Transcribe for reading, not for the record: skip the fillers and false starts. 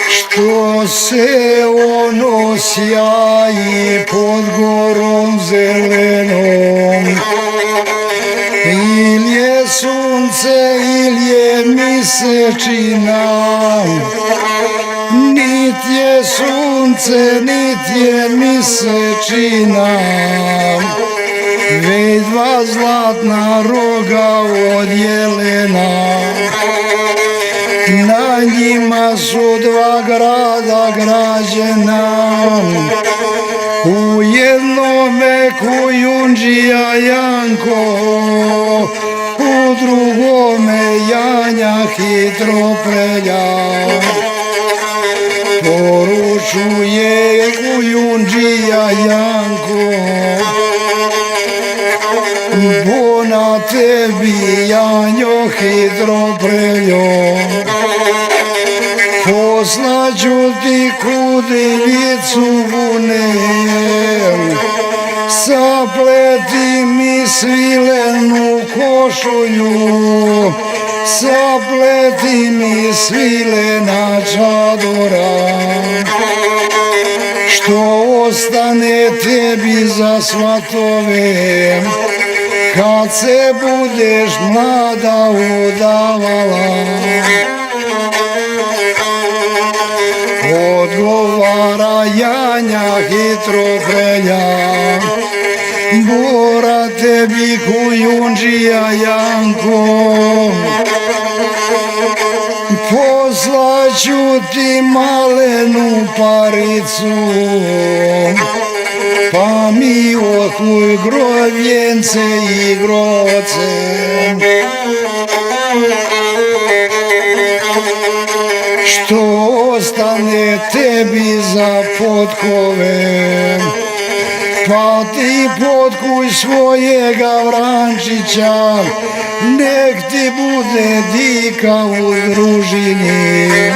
Što se ono sjaji pod gorom zelenom, ili je sunce ili je misečina, nit je sunce nit je misečina, već dva zlatna roga od jelena. Na njima su dva grada građena, u jednome Kujundžija Janko, u drugome Janja hitro prelja. Poručuje Kujundžija Janko, bo na tebi Janjo hitro preljo. Poslaću ti kudivicu vunem, sapleti mi svilenu košulju, sapleti mi svilena čadora, što ostane tebi za svatove, kad se budeš mlada udavala. Odgovara Janja hitro prelja, bora tebi Kujundžija Janko, poslaću ti malenu paricu, pa mi otkuj grovjence i groce. Što ostane tebi za potkove, pa ti potkuj svojega vrančića, nek ti bude dika u družini.